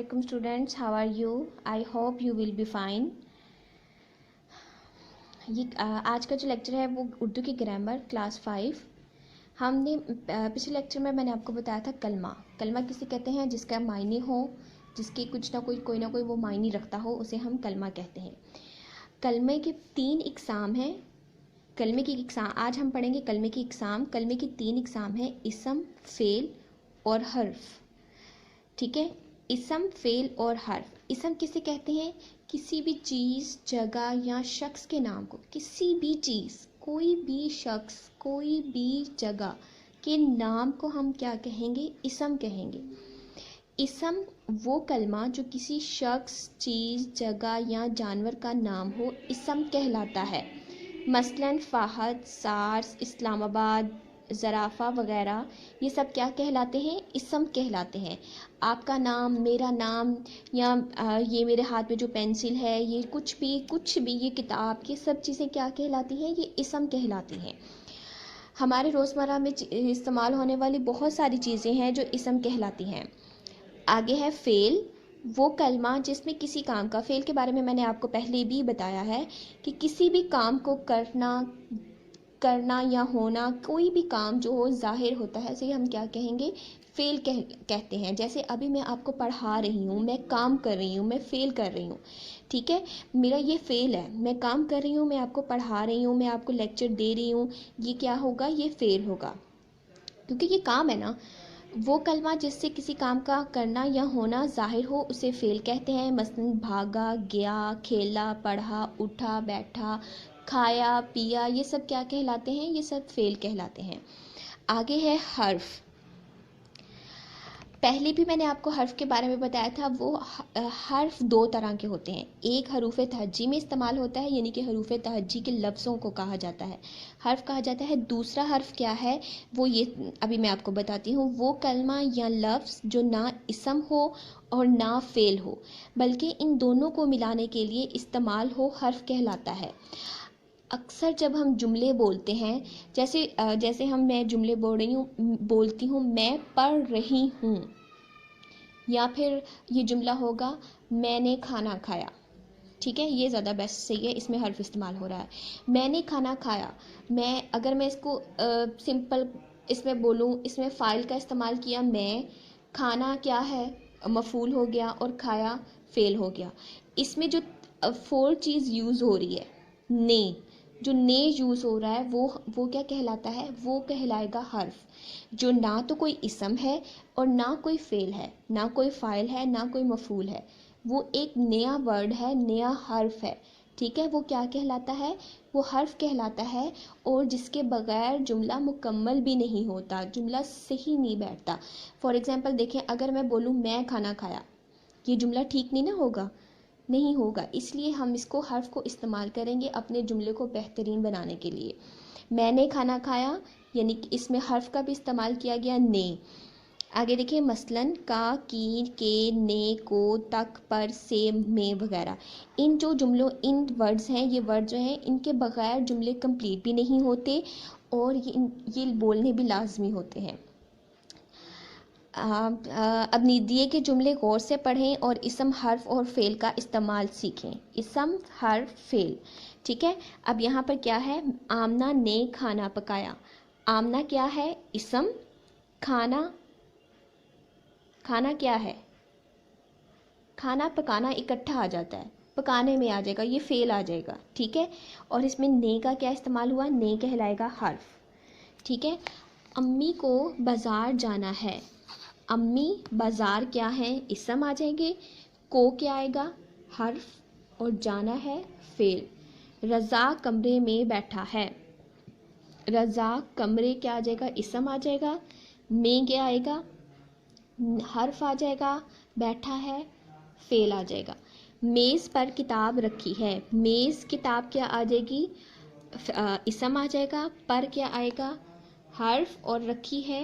Assalamualaikum students, how are you? I hope you will be fine. आज का जो lecture है वो उर्दू की ग्रामर क्लास 5। हमने पिछले लेक्चर में मैंने आपको बताया था कलमा किसे कहते हैं? जिसका मायने हो, जिसके कुछ ना कोई ना कोई वो मायने रखता हो, उसे हम कलमा कहते हैं। कलमे के 3 इकसाम हैं। कलमे की इकसाम आज हम पढ़ेंगे। कलमे की इकसाम, कलमे की 3 इकसाम है, इसम, फेल और हर्फ। ठीक है, इसम, फेल और हर्फ। इसम किसे कहते हैं? किसी भी चीज़, जगह या शख्स के नाम को, किसी भी चीज़, कोई भी शख्स, कोई भी जगह के नाम को हम क्या कहेंगे? इसम कहेंगे। इसम वो कलमा जो किसी शख्स, चीज़, जगह या जानवर का नाम हो, इसम कहलाता है। मसलन फ़हद, सार्स, इस्लामाबाद, ज़राफ़ा वगैरह, ये सब क्या कहलाते हैं? इसम कहलाते हैं। आपका नाम, मेरा नाम, या ये मेरे हाथ में जो पेंसिल है, ये कुछ भी, ये किताब, ये सब चीज़ें क्या कहलाती हैं? ये इसम कहलाती हैं। हमारे रोज़मर्रा में इस्तेमाल होने वाली बहुत सारी चीज़ें हैं जो इसम कहलाती हैं। आगे है फ़ेल, वो कलमा जिसमें किसी काम का, फ़ेल के बारे में मैंने आपको पहले भी बताया है कि किसी भी काम को करना या होना, कोई भी काम जो हो ज़ाहिर होता है, इसे हम क्या कहेंगे? फ़ेल कहते हैं। जैसे अभी मैं आपको पढ़ा रही हूँ, मैं काम कर रही हूँ, मैं फ़ेल कर रही हूँ। ठीक है, मेरा ये फ़ेल है। मैं काम कर रही हूँ, मैं आपको पढ़ा रही हूँ, मैं आपको लेक्चर दे रही हूँ, ये क्या होगा? ये फ़ेल होगा, क्योंकि ये काम है ना। वो कलमा जिससे किसी काम का करना या होना ज़ाहिर हो, उसे फ़ेल कहते हैं। मसलन भागा, गया, खेला, पढ़ा, उठा, बैठा, खाया, पिया, ये सब क्या कहलाते हैं? ये सब फ़ेल कहलाते हैं। आगे है हर्फ। पहले भी मैंने आपको हर्फ के बारे में बताया था। वो हर्फ 2 तरह के होते हैं। एक हरूफ तहज्जी में इस्तेमाल होता है, यानी कि हरूफ तहज्जी के लफ्ज़ों को कहा जाता है, हर्फ कहा जाता है। दूसरा हर्फ क्या है? वो ये अभी मैं आपको बताती हूँ। वो कलमा या लफ्ज़ जो ना इसम हो और ना फ़ेल हो, बल्कि इन दोनों को मिलाने के लिए इस्तेमाल हो, हर्फ कहलाता है। अक्सर जब हम जुमले बोलते हैं, जैसे मैं जुमले बोलती हूँ, मैं पढ़ रही हूँ, या फिर ये जुमला होगा मैंने खाना खाया। ठीक है, ये ज़्यादा बेस्ट सही है, इसमें हर्फ इस्तेमाल हो रहा है। मैंने खाना खाया। अगर मैं इसको सिंपल इसमें बोलूँ, इसमें फ़ाइल का इस्तेमाल किया मैं, खाना क्या है? मफ़ूल हो गया, और खाया फ़ेल हो गया। इसमें जो 4 चीज़ यूज़ हो रही है, ने, जो ने यूज़ हो रहा है, वो क्या कहलाता है? वो कहलाएगा हर्फ, जो ना तो कोई इसम है और ना कोई फ़ेल है, ना कोई फ़ाइल है, ना कोई मफ़ूल है। वो एक नया वर्ड है, नया हर्फ है। ठीक है, वो क्या कहलाता है? वो हर्फ कहलाता है, और जिसके बगैर जुमला मुकम्मल भी नहीं होता, जुमला सही नहीं बैठता। फॉर एग्ज़ाम्पल देखें, अगर मैं बोलूँ मैं खाना खाया, ये जुमला ठीक नहीं ना होगा, नहीं होगा। इसलिए हम इसको हर्फ को इस्तेमाल करेंगे अपने जुमले को बेहतरीन बनाने के लिए। मैंने खाना खाया, यानी कि इसमें हर्फ का भी इस्तेमाल किया गया, ने। आगे देखिए, मसलन का, की, के, ने, को, तक, पर, से, में वगैरह। इन वर्ड्स हैं, ये वर्ड जो हैं, इनके बगैर जुमले कंप्लीट भी नहीं होते, और ये बोलने भी लाजमी होते हैं। अब दिए के जुमले गौर से पढ़ें और इसम, हर्फ और फ़ेल का इस्तेमाल सीखें। इसम, हर्फ, फ़ेल। ठीक है, अब यहाँ पर क्या है? आमना ने खाना पकाया। आमना क्या है? इसम। खाना क्या है? खाना पकाना इकट्ठा आ जाता है, पकाने में आ जाएगा, ये फ़ेल आ जाएगा। ठीक है, और इसमें ने का क्या इस्तेमाल हुआ? ने कहलाएगा हर्फ। ठीक है, अम्मी को बाज़ार जाना है। अम्मी, बाज़ार क्या है? इसम आ जाएंगे। को क्या आएगा? हर्फ, और जाना है फ़ेल। रज़ा कमरे में बैठा है। रज़ा, कमरे क्या आ जाएगा? इसम आ जाएगा। में क्या आएगा? हर्फ आ जाएगा। बैठा है, फ़ेल आ जाएगा। मेज़ पर किताब रखी है। मेज़, किताब क्या आ जाएगी? इसम आ जाएगा। पर क्या आएगा? हर्फ, और रखी है,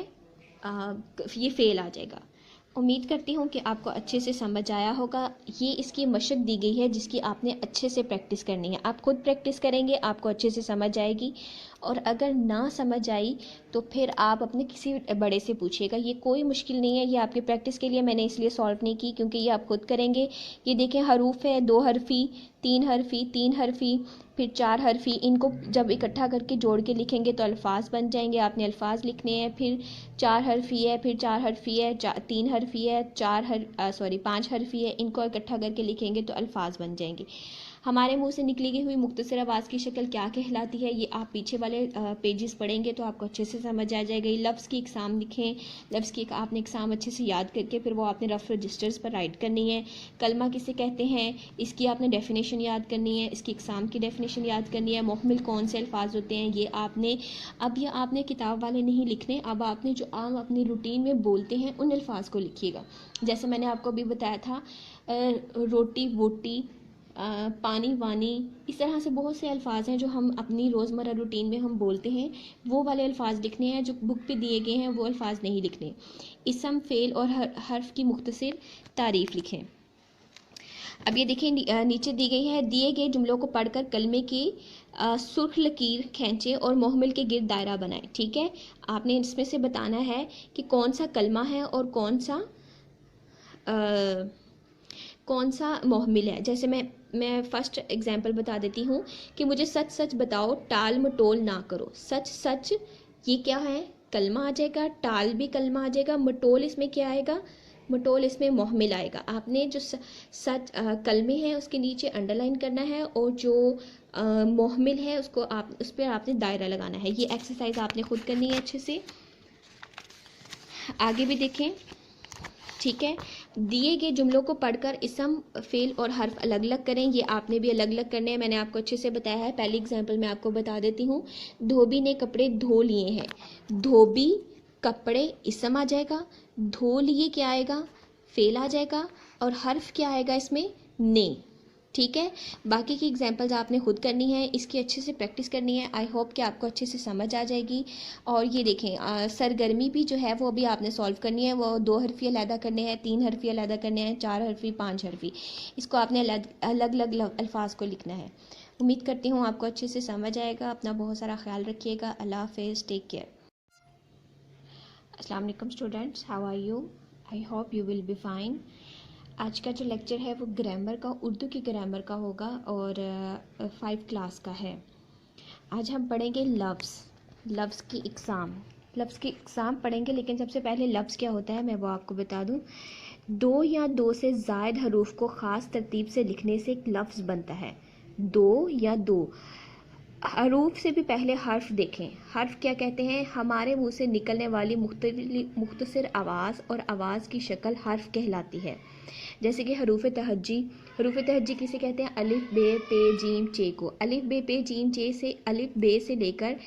ये फ़ेल आ जाएगा। उम्मीद करती हूँ कि आपको अच्छे से समझ आया होगा। ये इसकी मशक दी गई है जिसकी आपने अच्छे से प्रैक्टिस करनी है। आप खुद प्रैक्टिस करेंगे आपको अच्छे से समझ आएगी, और अगर ना समझ आई तो फिर आप अपने किसी बड़े से पूछिएगा। ये कोई मुश्किल नहीं है, ये आपकी प्रैक्टिस के लिए मैंने इसलिए सॉल्व नहीं की क्योंकि ये आप खुद करेंगे। ये देखें, हरूफ है, 2 हरफी, 3 हरफी, 3 हरफी, फिर 4 हरफी। इनको जब इकट्ठा करके जोड़ के लिखेंगे तो अल्फाज बन जाएंगे। आपने अल्फाज लिखने हैं। फिर 4 हरफी है, फिर 4 हरफी है, 3 हरफी है, 5 हरफी है। इनको इकट्ठा करके लिखेंगे तो अल्फाज बन जाएंगे। हमारे मुंह से निकली हुई मुख्तसर आवाज़ की शक्ल क्या कहलाती है, ये आप पीछे वाले पेजेस पढ़ेंगे तो आपको अच्छे से समझ आ जाएगा। ये लफ्ज़ की इकसाम लिखें। लफ्ज़ की आपने इकसाम अच्छे से याद करके फिर वो आपने रफ रजिस्टर्स पर राइट करनी है। कलमा किसे कहते हैं, इसकी आपने डेफिनेशन याद करनी है, इसकी इकसाम की डेफिनेशन याद करनी है। मोहमिल कौन से अल्फाज होते हैं ये आपने, अब ये आपने किताब वाले नहीं लिखने, अब आपने जो आम अपनी रूटीन में बोलते हैं उन अल्फाज को लिखिएगा। जैसे मैंने आपको अभी बताया था, रोटी वोटी, पानी वानी, इस तरह से बहुत से अल्फाज हैं जो हम अपनी रोज़मर्रा रूटीन में हम बोलते हैं। वो वाले अल्फाज लिखने हैं जो बुक पे दिए गए हैं, वो अल्फाज नहीं लिखने। इसम, फ़ेल और हर्फ की मुख्तसर तारीफ़ लिखें। अब ये देखें, नीचे दी गई है, दिए गए जुमलों को पढ़कर कलमे की सुर्ख लकीर खींचे और मोहमिल के गिर्द दायरा बनाएं। ठीक है, आपने इसमें से बताना है कि कौन सा कलमा है और कौन सा मोहमिल है। जैसे मैं फर्स्ट एग्जांपल बता देती हूँ कि मुझे सच सच बताओ, टाल मटोल ना करो। सच सच ये क्या है, कलमा आ जाएगा। टाल भी कलमा आ जाएगा। मटोल इसमें क्या आएगा, मटोल इसमें मोहमिल आएगा। आपने जो सच कलमे हैं उसके नीचे अंडरलाइन करना है, और जो मोहमिल है उसको आप उस पर आपने दायरा लगाना है। ये एक्सरसाइज आपने खुद करनी है अच्छे से। आगे भी देखें। ठीक है, दिए गए जुमलों को पढ़कर इसम, फेल और हर्फ अलग अलग करें। ये आपने भी अलग अलग करने हैं, मैंने आपको अच्छे से बताया है। पहली एग्जांपल मैं आपको बता देती हूँ। धोबी ने कपड़े धो लिए हैं। धोबी कपड़े इसम आ जाएगा, धो लिए क्या आएगा, फेल आ जाएगा, और हर्फ क्या आएगा इसमें, ने। ठीक है, बाकी की एग्जांपल्स आपने खुद करनी है, इसकी अच्छे से प्रैक्टिस करनी है। आई होप कि आपको अच्छे से समझ आ जाएगी। और ये देखें, सरगर्मी भी जो है वो अभी आपने सॉल्व करनी है। वो 2 हरफी अलहदा करने हैं, 3 हरफी अलहदा करने हैं, 4 हरफी, 5 हरफी। इसको आपने अलग अलग अल्फाज को लिखना है। उम्मीद करती हूँ आपको अच्छे से समझ आएगा। अपना बहुत सारा ख्याल रखिएगा। अल्लाह हाफिज़, टेक केयर। अस्सलाम वालेकुम students, how are you? I hope you will be fine. आज का जो लेक्चर है वो ग्रामर का, उर्दू की ग्रामर का होगा और 5 क्लास का है। आज हम पढ़ेंगे लफ्ज़ की इकसाम। लफ्ज़ की इकसाम पढ़ेंगे, लेकिन सबसे पहले लफ्ज़ क्या होता है मैं वो आपको बता दूं। 2 या 2 से ज़ायद हरूफ को ख़ास तरतीब से लिखने से एक लफ्ज़ बनता है। 2 या 2 हरूफ से भी पहले हर्फ देखें। हर्फ क्या कहते हैं, हमारे मुंह से निकलने वाली मुख्तसर आवाज़, और आवाज़ की शक्ल हर्फ कहलाती है। जैसे कि हरूफ तहज्जी। हरूफ तहज्जी किसे कहते हैं, अलिफ बे पे जीम चे को। अलिफ बे पे जीम चे से, अलिफ बे से लेकर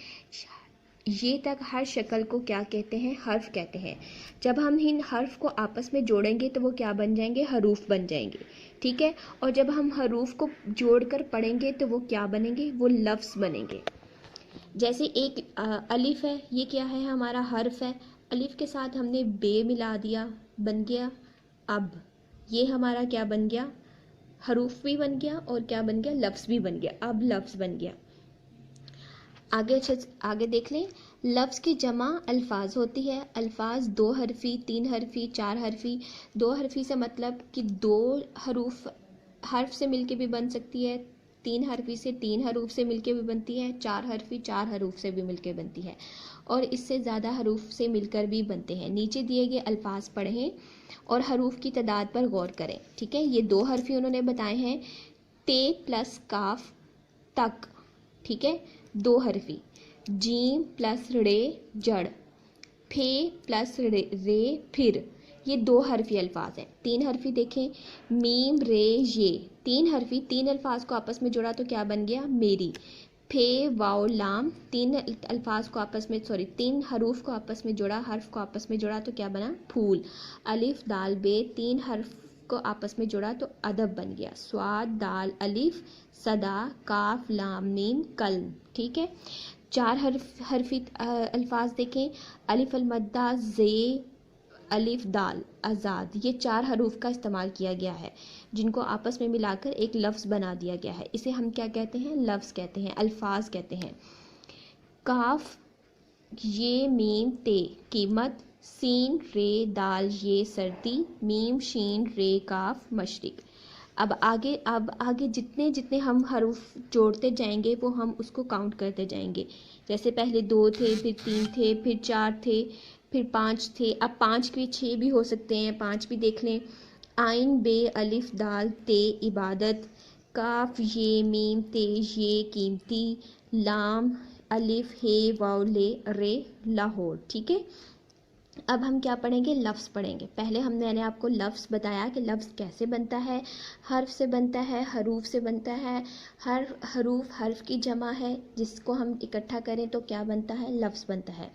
ये तक हर शक्ल को क्या कहते हैं, हर्फ कहते हैं। जब हम इन हर्फ को आपस में जोड़ेंगे तो वो क्या बन जाएंगे, हरूफ बन जाएंगे। ठीक है, और जब हम हरूफ को जोड़कर पढ़ेंगे तो वो क्या बनेंगे, वो लफ्ज़ बनेंगे। जैसे एक अलिफ है, ये क्या है, हमारा हर्फ है। अलिफ के साथ हमने बे मिला दिया, बन गया अब। ये हमारा क्या बन गया, हरूफ भी बन गया, और क्या बन गया, लफ्ज़ भी बन गया। अब लफ्ज़ बन गया। आगे देख लें। लफ्ज़ की जमा अल्फाज होती है। अल्फाज 2 हरफी, 3 हरफी, 4 हरफी। 2 हरफी से मतलब कि 2 हर्फ से मिलके भी बन सकती है। 3 हरफी से 3 हरूफ से मिलके भी बनती है। 4 हरफी 4 हरूफ से भी मिलके बनती है, और इससे ज़्यादा हरूफ से मिलकर भी बनते हैं। नीचे दिए गए अल्फाज पढ़ें और हरूफ की तादाद पर गौर करें। ठीक है, ये 2 हरफी उन्होंने बताए हैं, ते प्लस काफ तक। ठीक है, 2 हरफी। जीम प्लस रे जड़, फे प्लस रे फिर, ये 2 हरफी अल्फाज हैं। 3 हरफी देखें, मीम रे ये, 3 हरफी। 3 अल्फाज को आपस में जोड़ा तो क्या बन गया, मेरी। फे वाओ लाम, 3 अल्फाज को आपस में 3 हरूफ को आपस में जोड़ा, हर्फ को आपस में जोड़ा तो क्या बना, फूल। अलिफ दाल बे, 3 हर्फ को आपस में जोड़ा तो अदब बन गया। स्वाद दाल अलिफ, सदा काफ लाम मीम कल्म। ठीक है, 4 हरफी अल्फाज देखें। अलिफ अलमद्दा जे अलिफ दाल आज़ाद, ये 4 हरूफ का इस्तेमाल किया गया है जिनको आपस में मिलाकर एक लफ्ज़ बना दिया गया है। इसे हम क्या कहते हैं? लफ्ज़ कहते हैं, अल्फाज कहते हैं। काफ ये मीम ते कीमत, सीन रे दाल ये सर्दी, मीम शीन रे काफ मशरिक। अब आगे जितने जितने हम हरूफ जोड़ते जाएंगे वो हम उसको काउंट करते जाएंगे। जैसे पहले 2 थे, फिर 3 थे, फिर 4 थे, फिर 5 थे। अब 5 के 6 भी हो सकते हैं, 5 भी देख लें। आइन बे अलिफ दाल ते इबादत, काफ ये मीम ते ये कीमती, लाम अलिफ हे वाव ले रे लाहौर। ठीक है, अब हम क्या पढ़ेंगे? लफ्ज़ पढ़ेंगे। पहले मैंने आपको लफ्ज़ बताया कि लफ्ज़ कैसे बनता है। हर्फ से बनता है, हरूफ से बनता है। हर हरूफ हर्फ की जमा है, जिसको हम इकट्ठा करें तो क्या बनता है? लफ्ज़ बनता है।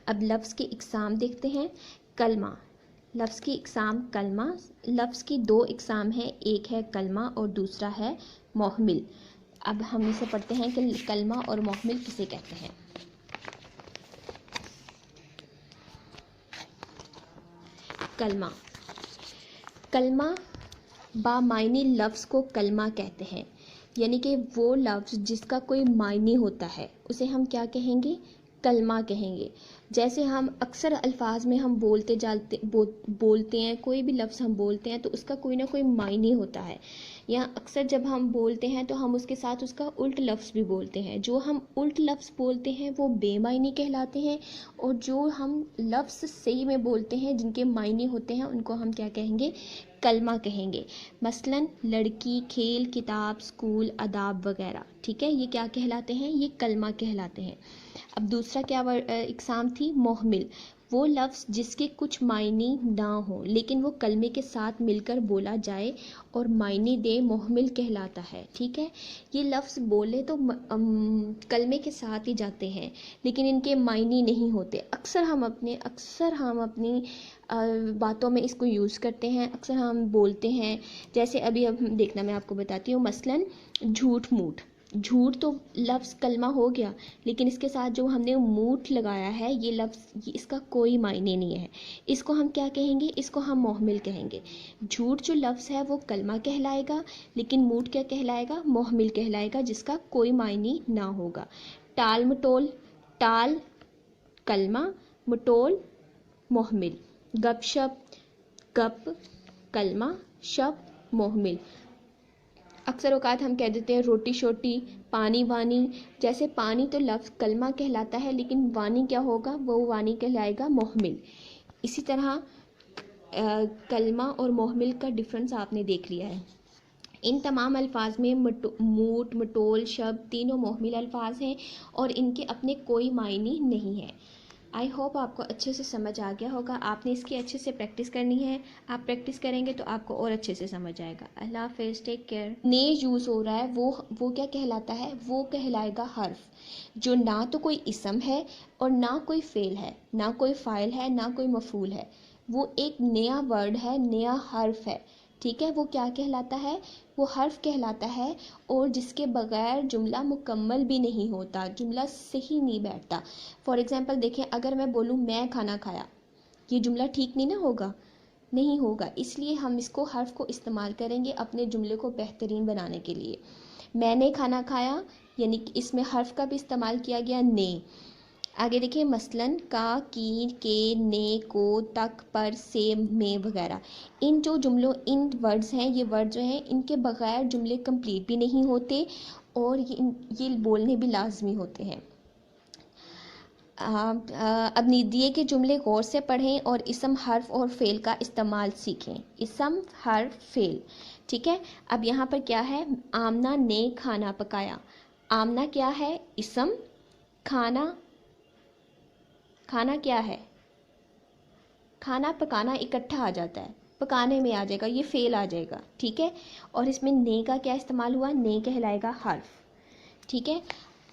अब लफ्ज़ की इकसाम देखते हैं। कलमा, लफ्ज़ की इकसाम कलमा। लफ्ज़ की 2 इकसाम है, एक है कलमा और दूसरा है मोहमिल। अब हम इसे पढ़ते हैं कि कलमा और मोहमिल किसे कहते हैं। कलमा, कलमा बामायनी लफ्ज़ को कलमा कहते हैं, यानी कि वो लफ्ज़ जिसका कोई मायने होता है उसे हम क्या कहेंगे? कलमा कहेंगे। जैसे हम अक्सर अल्फाज में हम बोलते हैं, कोई भी लफ्ज़ हम बोलते हैं तो उसका कोई ना कोई मायने होता है, या अक्सर जब हम बोलते हैं तो हम उसके साथ उसका उल्ट लफ्ज़ भी बोलते हैं। जो हम उल्ट लफ्ज़ बोलते हैं वो बेमायनी कहलाते हैं, और जो हम लफ्ज़ सही में बोलते हैं जिनके मायने होते हैं उनको हम क्या कहेंगे? कलमा कहेंगे। मसलन लड़की, खेल, किताब, स्कूल, अदाब वगैरह। ठीक है, ये क्या कहलाते हैं? ये कलमा कहलाते हैं। अब दूसरा क्या इकसाम थी? मोहमिल, वो लफ्ज़ जिसके कुछ मायने ना हो लेकिन वो कलमे के साथ मिलकर बोला जाए और मायने दे, मोहमिल कहलाता है। ठीक है, ये लफ्ज़ बोले तो कलमे के साथ ही जाते हैं लेकिन इनके मायने नहीं होते। अक्सर हम अपनी बातों में इसको यूज़ करते हैं, अक्सर हम बोलते हैं। जैसे अभी अब देखना, मैं आपको बताती हूँ। मसलन झूठ मूठ, झूठ तो लफ्ज़ कलमा हो गया लेकिन इसके साथ जो हमने मूठ लगाया है ये लफ्ज़, इसका कोई मायने नहीं है। इसको हम क्या कहेंगे? इसको हम मोहमिल कहेंगे। झूठ जो लफ्ज़ है वो कलमा कहलाएगा लेकिन मूठ क्या कहलाएगा? मोहमिल कहलाएगा, जिसका कोई मायने ना होगा। टाल मटोल, टाल कलमा, मटोल मोहमिल। गपशप, गप कलमा, शप मोहमिल। अक्सर औकात हम कह देते हैं रोटी शोटी, पानी वानी। जैसे पानी तो लफ्ज़ कलमा कहलाता है लेकिन वानी क्या होगा? वो वानी कहलाएगा मोहमिल। इसी तरह कलमा और मोहमिल का डिफरेंस आपने देख लिया है। इन तमाम अल्फाज में मूठ, मटोल शब्द तीनों मोहमिल अल्फाज हैं और इनके अपने कोई मायने नहीं है। आई होप आपको अच्छे से समझ आ गया होगा। आपने इसकी अच्छे से प्रैक्टिस करनी है। आप प्रैक्टिस करेंगे तो आपको और अच्छे से समझ आएगा। अल्लाह हाफ़िज़, टेक केयर। ने यूज़ हो रहा है, वो क्या कहलाता है? वो कहलाएगा हर्फ, जो ना तो कोई इसम है और ना कोई फ़ेल है, ना कोई फ़ाइल है, ना कोई मफ़ूल है। वो एक नया वर्ड है, नया हर्फ है। ठीक है, वो क्या कहलाता है? वो हर्फ कहलाता है, और जिसके बगैर जुमला मुकम्मल भी नहीं होता, जुमला सही नहीं बैठता। फॉर एग्ज़ाम्पल देखें, अगर मैं बोलूँ मैं खाना खाया, ये जुमला ठीक नहीं ना होगा, नहीं होगा। इसलिए हम इसको हर्फ को इस्तेमाल करेंगे अपने जुमले को बेहतरीन बनाने के लिए। मैंने खाना खाया, यानी कि इसमें हर्फ का भी इस्तेमाल किया गया, ने। आगे देखिए, मसलन का, की, के, ने, को, तक, पर, से, में वगैरह। इन वर्ड्स हैं, ये वर्ड जो हैं इनके बगैर जुमले कंप्लीट भी नहीं होते और ये बोलने भी लाजमी होते हैं। अब दिए के जुमले गौर से पढ़ें और इसम, हर्फ और फेल का इस्तेमाल सीखें। इसम, हर्फ, फेल। ठीक है, अब यहाँ पर क्या है? आमना ने खाना पकाया। आमना क्या है? इसम। खाना क्या है? खाना पकाना इकट्ठा आ जाता है, पकाने में आ जाएगा, ये फेल आ जाएगा। ठीक है, और इसमें ने का क्या इस्तेमाल हुआ? ने कहलाएगा हर्फ। ठीक है,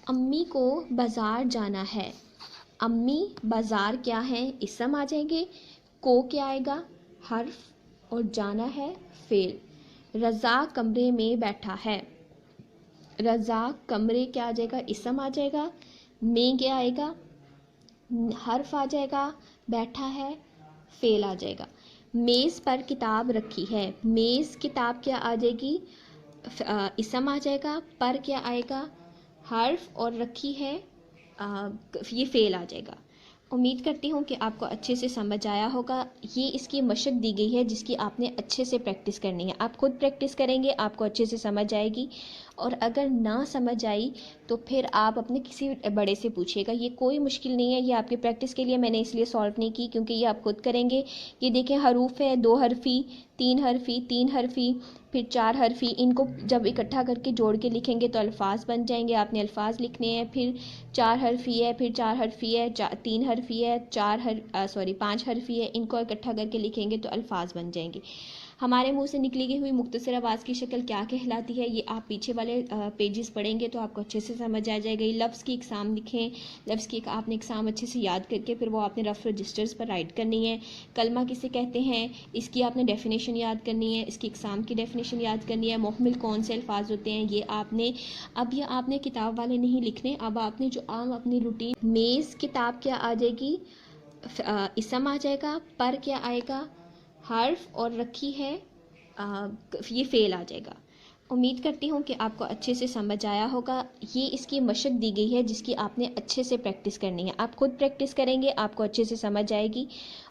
अम्मी को बाज़ार जाना है। अम्मी, बाज़ार क्या है? इसम आ जाएंगे। को क्या आएगा? हर्फ, और जाना है फेल। रज़ा कमरे में बैठा है। रज़ा, कमरे क्या आ जाएगा? इसम आ जाएगा। में क्या आएगा? हर्फ आ जाएगा। बैठा है फेल आ जाएगा। मेज़ पर किताब रखी है, मेज़ किताब क्या आ जाएगी, इसम आ जाएगा। पर क्या आएगा, हर्फ, और रखी है ये फेल आ जाएगा। उम्मीद करती हूँ कि आपको अच्छे से समझ आया होगा। ये इसकी मशक दी गई है जिसकी आपने अच्छे से प्रैक्टिस करनी है। आप खुद प्रैक्टिस करेंगे आपको अच्छे से समझ आएगी, और अगर ना समझ आई तो फिर आप अपने किसी बड़े से पूछिएगा। ये कोई मुश्किल नहीं है, ये आपकी प्रैक्टिस के लिए मैंने इसलिए सॉल्व नहीं की क्योंकि ये आप खुद करेंगे। ये देखें, हरूफ है, 2 हरफी, 3 हरफी, 3 हरफी, फिर 4 हरफी। इनको जब इकट्ठा करके जोड़ के लिखेंगे तो अल्फाज बन जाएंगे। आपने अल्फाज लिखने हैं। फिर 4 हरफी है, फिर 4 हरफी है, 3 हरफी है, 5 हरफी है। इनको इकट्ठा करके लिखेंगे तो अल्फाज बन जाएंगे। हमारे मुंह से निकली हुई मुख्तसर आवाज़ की शक्ल क्या कहलाती है, ये आप पीछे वाले पेजेस पढ़ेंगे तो आपको अच्छे से समझ आ जाएगा। ये लफ्ज़ की इकसाम लिखें, लफ्ज़ की आपने इकसाम अच्छे से याद करके फिर वो आपने रफ रजिस्टर्स पर राइट करनी है। कलमा किसे कहते हैं, इसकी आपने डेफिनेशन याद करनी है, इसकी इकसाम की डेफिनेशन याद करनी है। मुहमिल कौन से अल्फाज होते हैं ये आपने किताब वाले नहीं लिखने। अब आपने जो आम अपनी रूटीन, मेज़ किताब क्या आ जाएगी, इसम आ जाएगा। पर क्या आएगा, हर्फ, और रखी है ये फेल आ जाएगा। उम्मीद करती हूँ कि आपको अच्छे से समझ आया होगा। ये इसकी मशक दी गई है जिसकी आपने अच्छे से प्रैक्टिस करनी है। आप खुद प्रैक्टिस करेंगे आपको अच्छे से समझ आएगी,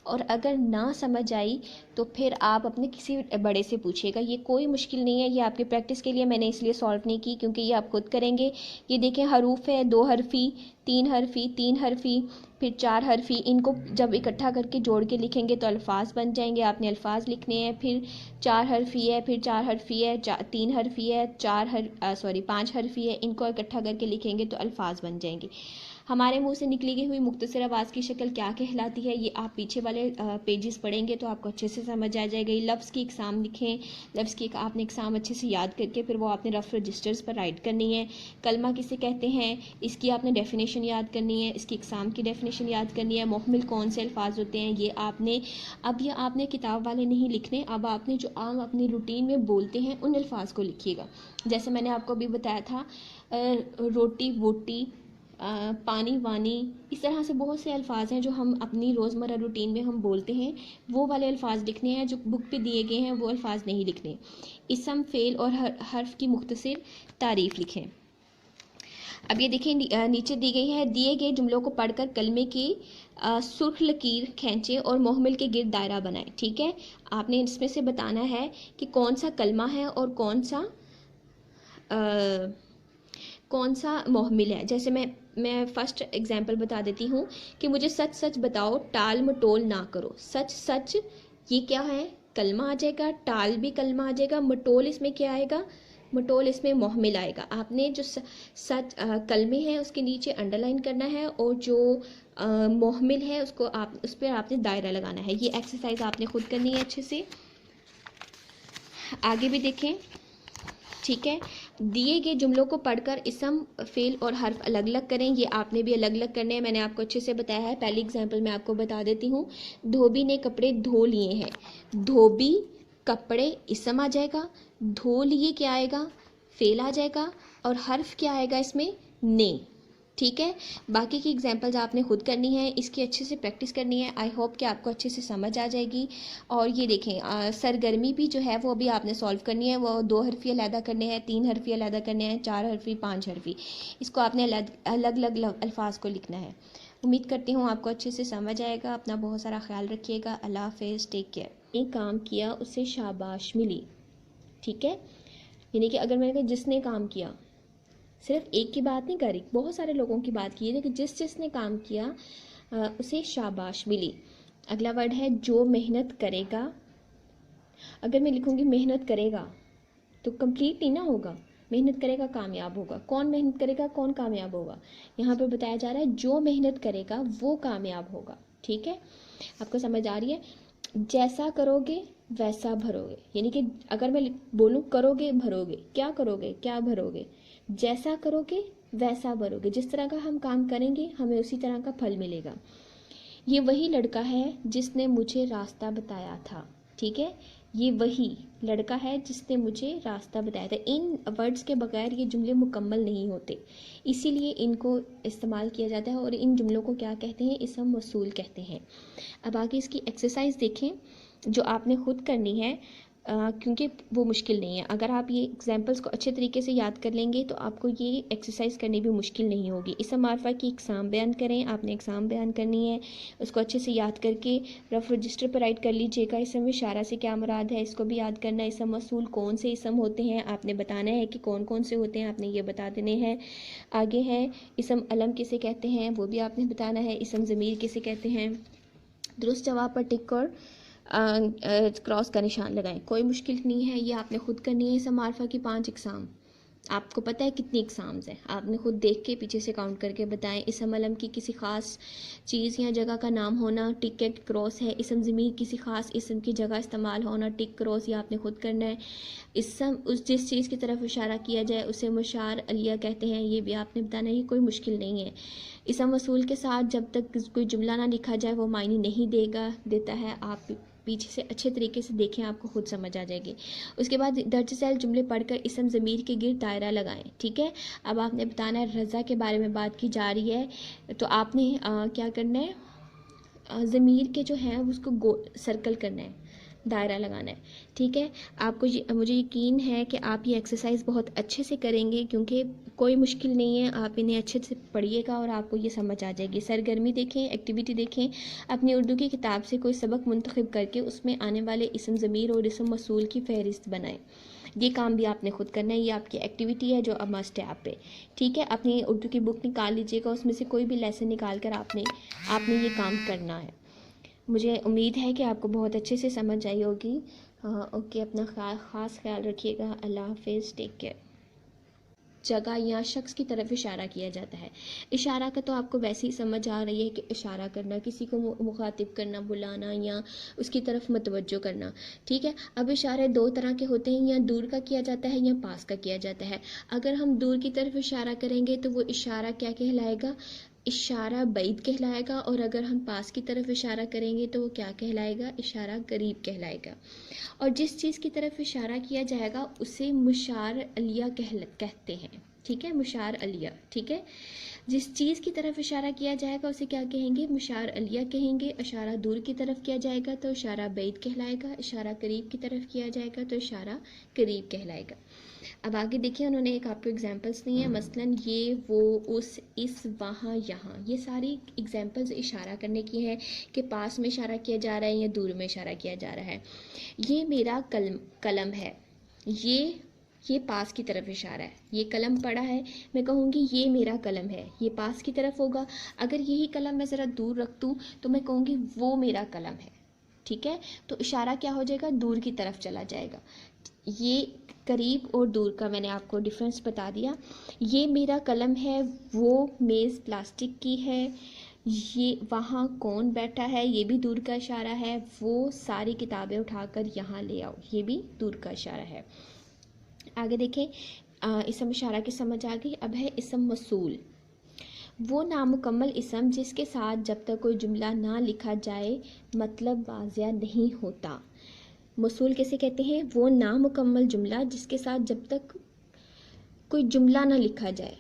और अगर ना समझ आई तो फिर आप अपने किसी बड़े से पूछिएगा। ये कोई मुश्किल नहीं है, ये आपकी प्रैक्टिस के लिए मैंने इसलिए सॉल्व नहीं की क्योंकि ये आप खुद करेंगे। ये देखें, हरूफ है, 2 हरफी, 3 हरफी, 3 हरफी, फिर 4 हरफी। इनको जब इकट्ठा करके जोड़ के लिखेंगे तो अल्फाज बन जाएंगे। आपने अल्फाज लिखने हैं। फिर 4 हरफी है, फिर 4 हरफी है, 3 हरफी है, 5 हरफी है। इनको इकट्ठा करके लिखेंगे तो अल्फाज बन जाएंगे। हमारे मुंह से निकली हुई मुख्तसर आवाज़ की शक्ल क्या कहलाती है, ये आप पीछे वाले पेजेस पढ़ेंगे तो आपको अच्छे से समझ आ जाएगा। ये लफ्ज़ की इकसाम लिखें, लफ्ज़ की आपने इकसाम अच्छे से याद करके फिर वो आपने रफ रजिस्टर्स पर राइट करनी है। कलमा किसे कहते हैं, इसकी आपने डेफिनेशन याद करनी है, इसकी इकसाम की डेफिनेशन याद करनी है। मुहमिल कौन से अल्फाज होते हैं ये आपने किताब वाले नहीं लिखने। अब आपने जो आम अपनी रूटीन में बोलते हैं उन अल्फाज को लिखिएगा। जैसे मैंने आपको अभी बताया था, रोटी वोटी, पानी वानी, इस तरह से बहुत से अल्फाज हैं जो हम अपनी रोज़मर्रा रूटीन में हम बोलते हैं। वो वाले अल्फाज लिखने हैं जो बुक पे दिए गए हैं, वो अल्फाज नहीं लिखने। इसम, फेल और हर्फ की मुख्तसर तारीफ़ लिखें। अब ये देखें, नीचे दी गई है, दिए गए जुमलों को पढ़कर कलमे की सुर्ख लकीर खींचें और मुहमिल के गिर्द दायरा बनाएं। ठीक है, आपने इसमें से बताना है कि कौन सा कलमा है और कौन सा मुहमिल है। जैसे मैं फर्स्ट एग्जांपल बता देती हूँ कि मुझे सच सच बताओ, टाल मटोल ना करो। सच सच ये क्या है, कलमा आ जाएगा। टाल भी कलमा आ जाएगा। मटोल इसमें क्या आएगा, मटोल इसमें मुहमिल आएगा। आपने जो सच कलमे हैं उसके नीचे अंडरलाइन करना है, और जो मुहमिल है उसको उस पर आपने दायरा लगाना है। ये एक्सरसाइज आपने खुद करनी है अच्छे से। आगे भी देखें। ठीक है, दिए गए जुमलों को पढ़कर इसम, फेल और हर्फ अलग अलग करें। ये आपने भी अलग अलग करने हैं, मैंने आपको अच्छे से बताया है। पहली एग्जांपल मैं आपको बता देती हूँ। धोबी ने कपड़े धो लिए हैं। धोबी, कपड़े, इसम आ जाएगा। धो लिए क्या आएगा, फेल आ जाएगा। और हर्फ क्या आएगा इसमें, ने। ठीक है, बाकी की एग्जांपल्स आपने खुद करनी है, इसकी अच्छे से प्रैक्टिस करनी है। आई होप कि आपको अच्छे से समझ आ जाएगी। और ये देखें, सरगर्मी भी जो है वो अभी आपने सॉल्व करनी है। वो 2 हरफी अलहदा करने हैं, 3 हरफी अलहदा करने हैं, 4 हरफी, 5 हरफी। इसको आपने अलग अलग अल्फाज को लिखना है। उम्मीद करती हूँ आपको अच्छे से समझ आएगा। अपना बहुत सारा ख्याल रखिएगा। अल्लाह हाफ़िज़, टेक केयर। एक काम किया उसे शाबाश मिली। ठीक है, यानी कि अगर मैंने कहा जिसने काम किया, सिर्फ एक की बात नहीं करी, बहुत सारे लोगों की बात की है, लेकिन जिसने काम किया उसे शाबाश मिली। अगला वर्ड है जो मेहनत करेगा। अगर मैं लिखूंगी मेहनत करेगा तो कंप्लीट नहीं ना होगा। मेहनत करेगा कामयाब होगा। कौन मेहनत करेगा, कौन कामयाब होगा, यहाँ पर बताया जा रहा है जो मेहनत करेगा वो कामयाब होगा। ठीक है, आपको समझ आ रही है। जैसा करोगे वैसा भरोगे, यानी कि अगर मैं बोलूँ करोगे भरोगे, क्या करोगे क्या भरोगे, जैसा करोगे वैसा भरोगे। जिस तरह का हम काम करेंगे हमें उसी तरह का फल मिलेगा। ये वही लड़का है जिसने मुझे रास्ता बताया था। ठीक है, ये वही लड़का है जिसने मुझे रास्ता बताया था। इन वर्ड्स के बगैर ये जुमले मुकम्मल नहीं होते, इसीलिए इनको इस्तेमाल किया जाता है। और इन जुमलों को क्या कहते हैं? इसम मौसूल कहते हैं। अब आगे इसकी एक्सरसाइज देखें जो आपने खुद करनी है, क्योंकि वो मुश्किल नहीं है। अगर आप ये एग्जांपल्स को अच्छे तरीके से याद कर लेंगे तो आपको ये एक्सरसाइज करनी भी मुश्किल नहीं होगी। इसम मारफा की एग्ज़ाम बयान करें, आपने एग्ज़ाम बयान करनी है, उसको अच्छे से याद करके रफ रजिस्टर पर राइट कर लीजिएगा। इसम इशारा से क्या मुराद है इसको भी याद करना है। इसम मौसूल कौन से इसम होते हैं आपने बताना है कि कौन कौन से होते हैं, आपने ये बता देने हैं। आगे है इसम अलम किसे कहते हैं वो भी आपने बताना है। इसम ज़मीर किसे कहते हैं? दुरुस्त जवाब पर टिक और क्रॉस का निशान लगाएं। कोई मुश्किल नहीं है, ये आपने खुद करनी है। इसम मारफा की 5 एग्ज़ाम, आपको पता है कितनी एग्ज़ाम्स हैं, आपने खुद देख के पीछे से काउंट करके बताएं। इसम अलम की किसी ख़ास चीज़ या जगह का नाम होना, टिक के क्रॉस है। इसम ज़मीर किसी ख़ास इसम की जगह इस्तेमाल होना, टिक क्रॉस, ये आपने खुद करना है। इसम उस जिस चीज़ की तरफ इशारा किया जाए उसे मुशार अलिया कहते हैं, ये भी आपने बताना है। ये कोई मुश्किल नहीं है। इसम वसूल के साथ जब तक कोई जुमला ना लिखा जाए वो मायने नहीं देता है। आप पीछे से अच्छे तरीके से देखें, आपको खुद समझ आ जाएगी। उसके बाद दर्ज झैल जुमले पढ़कर इसम ज़मीर के गिर्द दायरा लगाएं। ठीक है, अब आपने बताना है रज़ा के बारे में बात की जा रही है, तो आपने क्या करना है? ज़मीर के जो हैं उसको सर्कल करना है, दायरा लगाना है। ठीक है, आपको मुझे यकीन है कि आप ये एक्सरसाइज बहुत अच्छे से करेंगे, क्योंकि कोई मुश्किल नहीं है। आप इन्हें अच्छे से पढ़िएगा और आपको ये समझ आ जाएगी। सरगर्मी देखें, एक्टिविटी देखें, अपनी उर्दू की किताब से कोई सबक मुंतखब करके उसमें आने वाले इसम ज़मीर और इसम मौसूल की फहरिस्त बनाएं। ये काम भी आपने खुद करना है, ये आपकी एक्टिविटी है जो अब मस्ट है आप पे। ठीक है, अपनी उर्दू की बुक निकाल लीजिएगा, उसमें से कोई भी लेसन निकाल कर आपने ये काम करना है। मुझे उम्मीद है कि आपको बहुत अच्छे से समझ आई होगी। ओके, अपना ख़ास ख्याल रखिएगा। अल्लाह हाफिज़, टेक केयर। जगह या शख्स की तरफ इशारा किया जाता है। इशारा का तो आपको वैसे ही समझ आ रही है कि इशारा करना, किसी को मुखातिब करना, बुलाना या उसकी तरफ मतवज्जो करना। ठीक है, अब इशारे 2 तरह के होते हैं, या दूर का किया जाता है या पास का किया जाता है। अगर हम दूर की तरफ इशारा करेंगे तो वो इशारा क्या कहलाएगा? इशारा बैद कहलाएगा। और अगर हम पास की तरफ इशारा करेंगे तो वो क्या कहलाएगा? इशारा करीब कहलाएगा। और जिस चीज़ की तरफ इशारा किया जाएगा उसे मुशार अलिया कहते हैं। ठीक है, मुशार अलिया। ठीक है, जिस चीज़ की तरफ इशारा किया जाएगा उसे क्या कहेंगे? मुशार अलिया कहेंगे। इशारा दूर की तरफ किया जाएगा तो इशारा बैद कहलाएगा। इशारा करीब की तरफ किया जाएगा तो इशारा करीब कहलाएगा। अब आगे देखिए, उन्होंने एक आपको एग्जांपल्स दी हैं, मसलन ये, वो, उस, इस, वहाँ, यहाँ। ये सारी एग्जांपल्स इशारा करने की हैं कि पास में इशारा किया जा रहा है या दूर में इशारा किया जा रहा है। ये मेरा कलम है, ये पास की तरफ इशारा है। ये कलम पड़ा है, मैं कहूँगी ये मेरा कलम है, ये पास की तरफ होगा। अगर यही कलम मैं ज़रा दूर रख दूँ तो मैं कहूँगी वो मेरा कलम है। ठीक है, तो इशारा क्या हो जाएगा? दूर की तरफ चला जाएगा। ये करीब और दूर का मैंने आपको डिफरेंस बता दिया। ये मेरा कलम है, वो मेज़ प्लास्टिक की है। ये वहाँ कौन बैठा है, ये भी दूर का इशारा है। वो सारी किताबें उठाकर यहाँ ले आओ, ये भी दूर का इशारा है। आगे देखें, इसम इशारा की समझ आ गई। अब है इसम मौसूल, वो नामुकम्मल इसम जिसके साथ जब तक कोई जुमला ना लिखा जाए मतलब वाज़िया नहीं होता। मौसूल किसे कहते हैं? वो नामुकम्मल जुमला जिसके साथ जब तक कोई जुमला ना लिखा जाए,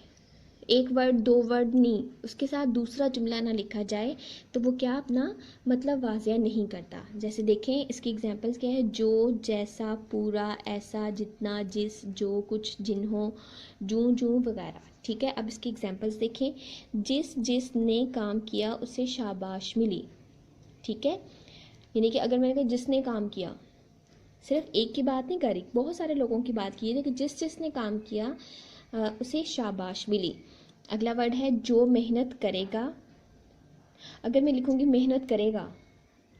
एक वर्ड 2 वर्ड नहीं, उसके साथ दूसरा जुमला ना लिखा जाए तो वो क्या अपना मतलब वाज़िया नहीं करता। जैसे देखें, इसकी एग्जांपल्स क्या है? जो, जैसा, पूरा, ऐसा, जितना, जिस, जो, कुछ, जिन्हों, जूं जूं वगैरह। ठीक है, अब इसकी एग्जांपल्स देखें। जिसने काम किया उसे शाबाश मिली। ठीक है, यानी कि अगर मैंने कहा जिसने काम किया, सिर्फ एक की बात नहीं करी, बहुत सारे लोगों की बात की है, लेकिन जिसने काम किया उसे शाबाश मिली। अगला वर्ड है जो मेहनत करेगा। अगर मैं लिखूंगी मेहनत करेगा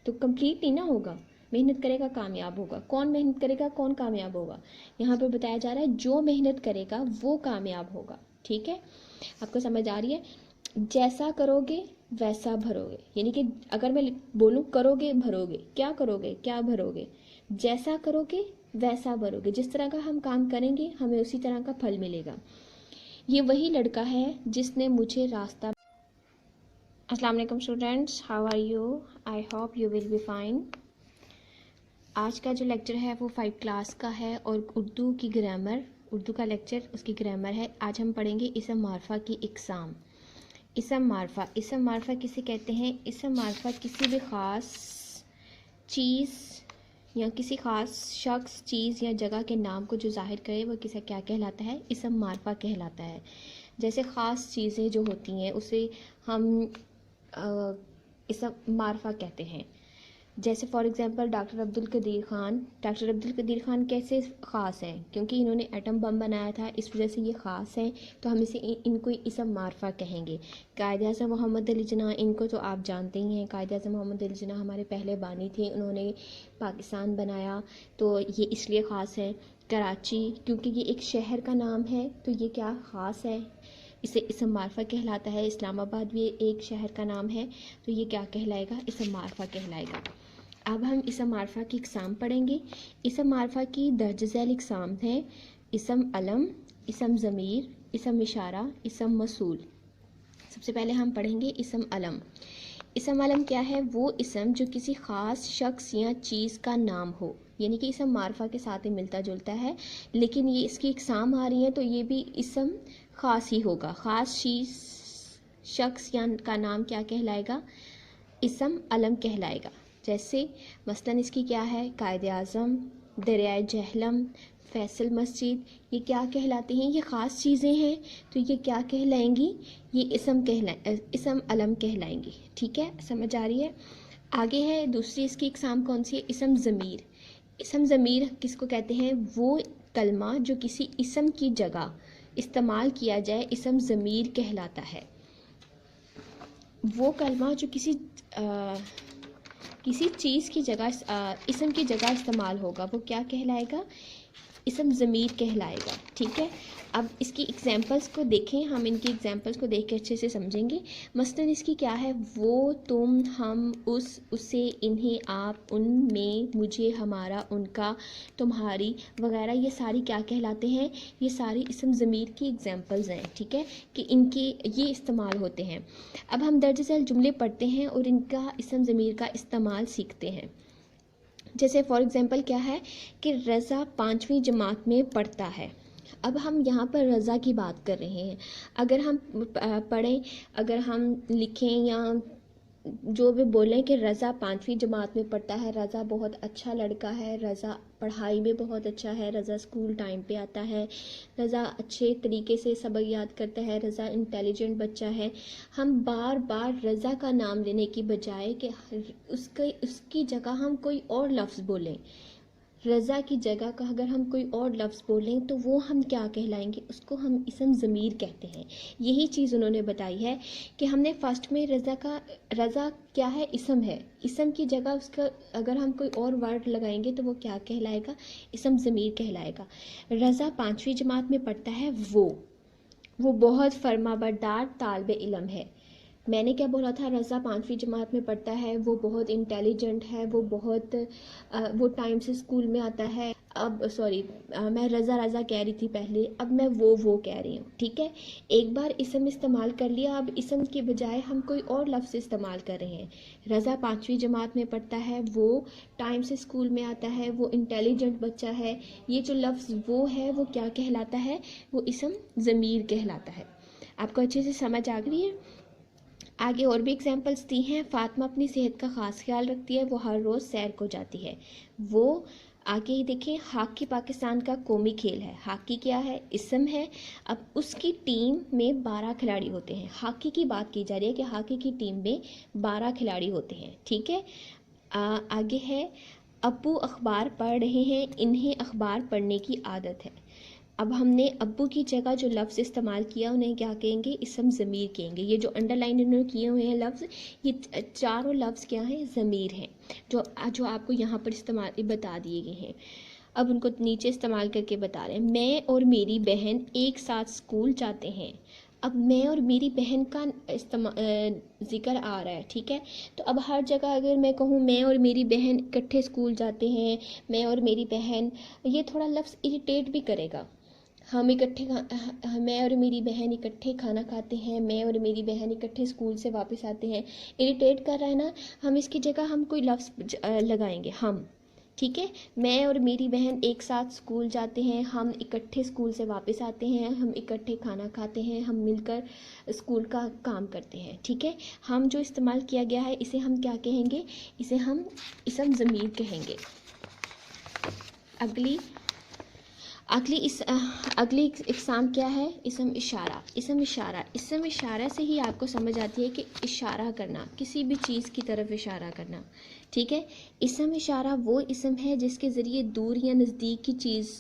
तो कंप्लीट नहीं ना होगा। मेहनत करेगा कामयाब होगा। कौन मेहनत करेगा, कौन कामयाब होगा? यहाँ पर बताया जा रहा है जो मेहनत करेगा वो कामयाब होगा। ठीक है, आपको समझ आ रही है? जैसा करोगे वैसा भरोगे, यानी कि अगर मैं बोलूँ करोगे भरोगे, क्या करोगे क्या भरोगे, जैसा करोगे वैसा भरोगे। जिस तरह का हम काम करेंगे हमें उसी तरह का फल मिलेगा। ये वही लड़का है जिसने मुझे रास्ता। अस्सलाम वालेकुम students, how are you? I hope you will be fine. आज का जो लेक्चर है वो 5 क्लास का है और उर्दू की ग्रामर, उर्दू का लेक्चर, उसकी ग्रामर है। आज हम पढ़ेंगे इसम मारफा की इकसाम। इसम मारफा किसे कहते हैं? इसम मारफा किसी भी ख़ास चीज़ या किसी ख़ास शख्स, चीज़ या जगह के नाम को जो ज़ाहिर करे वो किसे क्या कहलाता है? इसम मारफा कहलाता है। जैसे ख़ास चीज़ें जो होती हैं उसे हम इसम मारफा कहते हैं। जैसे for example doctor Abdul Qadeer Khan कैसे ख़ास हैं? क्योंकि इन्होंने एटम बम बनाया था, इस वजह से ये ख़ास हैं, तो हम इसे इनको इसम मारफा कहेंगे। कायद-ए-आज़म मोहम्मद अली जिन्ना, इनको तो आप जानते ही हैं। कायद-ए-आज़म मोहम्मद अली जिन्ना हमारे पहले बानी थे, उन्होंने पाकिस्तान बनाया, तो ये इसलिए ख़ास है। कराची, क्योंकि ये एक शहर का नाम है, तो ये क्या ख़ास है, इसे इसम मारफा कहलाता है। इस्लामाबाद भी एक शहर का नाम है, तो ये क्या कहलाएगा? इसम मारफा कहलाएगा। अब हम इसम मारफा की इकसाम पढ़ेंगे। इसम मारफा की दर्ज झैल इकसाम है इसम अलम, इसम ज़मीर, इसम इशारा, इसम मसूल। सबसे पहले हम पढ़ेंगे इसम अलम। इसम अलम क्या है? वो इसम जो किसी ख़ास शख्स या चीज़ का नाम हो, यानी कि इसम मारफा के साथ ही मिलता जुलता है, लेकिन ये इसकी इकसाम आ रही है तो ये भी इसम ख़ास ही होगा। ख़ास चीज़, शख्स या का नाम क्या कहलाएगा? इसम अलम कहलाएगा। जैसे मसलन इसकी क्या है? कायद-ए-आज़म, दरियाए जहलम, फैसल मस्जिद, ये क्या कहलाते हैं? ये ख़ास चीज़ें हैं, तो ये क्या कहलाएंगी? ये इसम अलम कहलाएंगी। ठीक है, समझ आ रही है? आगे है दूसरी इसकी इकसाम कौन सी है? इसम ज़मीर। इसम ज़मीर किसको कहते हैं? वो कलमा जो किसी इसम की जगह इस्तेमाल किया जाए, इसम ज़मीर कहलाता है। वो कलमा जो किसी चीज़ की जगह, इसम की जगह इस्तेमाल होगा, वो क्या कहलाएगा? इसम ज़मीर कहलाएगा। ठीक है, अब इसकी एग्जांपल्स को देखें, हम इनकी एग्जांपल्स को देख के अच्छे से समझेंगे। मसलन इसकी क्या है? वो, तुम, हम, उस, उसे, इन्हें, आप, उन, में, मुझे, हमारा, उनका, तुम्हारी वगैरह, ये सारी क्या कहलाते हैं? ये सारी इसम ज़मीर की एग्जांपल्स हैं। ठीक है, कि इनके ये इस्तेमाल होते हैं। अब हम दर्ज झैल जुमले पढ़ते हैं और इनका इसम ज़मीर का इस्तेमाल सीखते हैं। जैसे फॉर एग्ज़ाम्पल क्या है कि रज़ा 5वीं जमात में पढ़ता है। अब हम यहाँ पर रज़ा की बात कर रहे हैं। अगर हम पढ़ें, अगर हम लिखें या जो भी बोलें कि रज़ा 5वीं जमात में पढ़ता है, रज़ा बहुत अच्छा लड़का है, रज़ा पढ़ाई में बहुत अच्छा है, रज़ा स्कूल टाइम पे आता है, रज़ा अच्छे तरीके से सबक याद करता है, रज़ा इंटेलिजेंट बच्चा है। हम बार बार रज़ा का नाम लेने की बजाय कि उसकी जगह हम कोई और लफ्ज़ बोलें, रज़ा की जगह का अगर हम कोई और लफ्ज़ बोलें तो वो हम क्या कहलाएंगे? उसको हम इसम ज़मीर कहते हैं। यही चीज़ उन्होंने बताई है कि हमने फ़र्स्ट में रज़ा क्या है? इसम है। इसम की जगह उसका अगर हम कोई और वर्ड लगाएंगे तो वो क्या कहलाएगा? इसम ज़मीर कहलाएगा। रज़ा 5वीं जमात में पढ़ता है, वो बहुत फरमाबरदार तालिब इल्म है। मैंने क्या बोला था? रज़ा 5वीं जमात में पढ़ता है, वो बहुत इंटेलिजेंट है, वो टाइम से स्कूल में आता है। अब सॉरी, मैं रज़ा कह रही थी पहले, अब मैं वो कह रही हूँ। ठीक है, एक बार इसम इस्तेमाल कर लिया, अब इसम के बजाय हम कोई और लफ्ज़ इस्तेमाल कर रहे हैं। रज़ा 5वीं जमात में पढ़ता है, वो टाइम से स्कूल में आता है, वो इंटेलिजेंट बच्चा है। ये जो लफ्ज़ वो है वो क्या कहलाता है? वो इसम ज़मीर कहलाता है। आपको अच्छे से समझ आ गई है? आगे और भी एग्जांपल्स दी हैं। फ़ातिमा अपनी सेहत का ख़ास ख्याल रखती है, वो हर रोज़ सैर को जाती है। वो आगे देखें, हॉकी पाकिस्तान का कौमी खेल है। हॉकी क्या है? इसम है। अब उसकी टीम में 12 खिलाड़ी होते हैं। हॉकी की बात की जा रही है कि हॉकी की टीम में 12 खिलाड़ी होते हैं। ठीक है, आगे है, अब्बू अखबार पढ़ रहे हैं, इन्हें अखबार पढ़ने की आदत है। अब हमने अब्बू की जगह जो लफ्ज़ इस्तेमाल किया उन्हें क्या कहेंगे? इसम ज़मीर कहेंगे। ये जो अंडरलाइन इन्होंने किए हुए हैं लफ्ज़, ये चारों लफ्ज़ क्या हैं? ज़मीर हैं, जो आपको यहाँ पर इस्तेमाल बता दिए गए हैं। अब उनको नीचे इस्तेमाल करके बता रहे हैं। मैं और मेरी बहन एक साथ स्कूल जाते हैं। अब मैं और मेरी बहन का ज़िक्र आ रहा है। ठीक है, तो अब हर जगह अगर मैं कहूँ मैं और मेरी बहन इकट्ठे स्कूल जाते हैं, मैं और मेरी बहन, ये थोड़ा लफ्ज़ इरिटेट भी करेगा। मैं और मेरी बहन इकट्ठे खाना खाते हैं, मैं और मेरी बहन इकट्ठे स्कूल से वापस आते हैं, इरिटेट कर रहा है ना। हम इसकी जगह हम कोई लफ्ज़ लगाएंगे, हम, ठीक है। मैं और मेरी बहन एक साथ स्कूल जाते हैं, हम इकट्ठे स्कूल से वापस आते हैं, हम इकट्ठे खाना खाते हैं, हम मिलकर स्कूल का काम करते हैं। ठीक है। हम जो इस्तेमाल किया गया है इसे हम क्या कहेंगे, इसे हम इसम ज़मीर कहेंगे। अगली इकसाम क्या है, इसम इशारा। इसम इशारा से ही आपको समझ आती है कि इशारा करना, किसी भी चीज़ की तरफ इशारा करना। ठीक है। इसम इशारा वो इसम है जिसके ज़रिए दूर या नज़दीक की चीज़,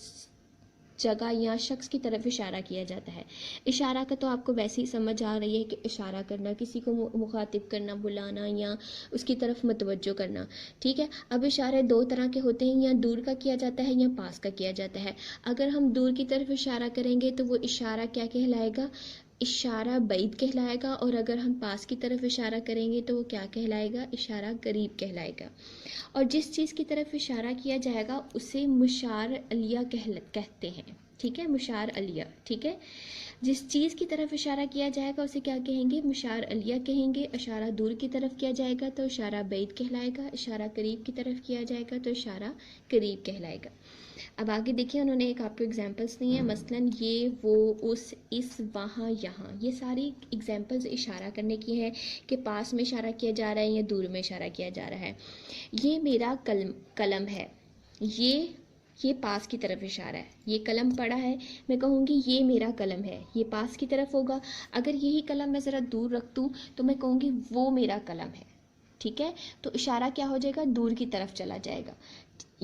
जगह या शख्स की तरफ इशारा किया जाता है। इशारा का तो आपको वैसे ही समझ आ रही है कि इशारा करना, किसी को मुखातिब करना, बुलाना या उसकी तरफ मतवज्जो करना। ठीक है। अब इशारे दो तरह के होते हैं, या दूर का किया जाता है या पास का किया जाता है। अगर हम दूर की तरफ इशारा करेंगे तो वो इशारा क्या कहलाएगा, इशारा बैद कहलाएगा। और अगर हम पास की तरफ इशारा करेंगे तो वो क्या कहलाएगा, इशारा करीब कहलाएगा। और जिस चीज़ की तरफ इशारा किया जाएगा उसे मुशार अलिया कहते हैं। ठीक है, मुशार अलिया। ठीक है। जिस चीज़ की तरफ इशारा किया जाएगा उसे क्या कहेंगे, मुशार अलिया कहेंगे। इशारा दूर की तरफ किया जाएगा तो इशारा बैद कहलाएगा, इशारा करीब की तरफ किया जाएगा तो इशारा करीब कहलाएगा। अब आगे देखिए, उन्होंने एक आपको एग्जांपल्स दी हैं, मसलन ये, वो, उस, इस, वहाँ, यहाँ। ये सारी एग्जांपल्स इशारा करने की है कि पास में इशारा किया जा रहा है या दूर में इशारा किया जा रहा है। ये मेरा कलम है, ये पास की तरफ इशारा है। ये कलम पड़ा है, मैं कहूँगी ये मेरा कलम है, ये पास की तरफ होगा। अगर यही कलम मैं ज़रा दूर रख दूँ तो मैं कहूँगी वो मेरा कलम है। ठीक है। तो इशारा क्या हो जाएगा, दूर की तरफ चला जाएगा।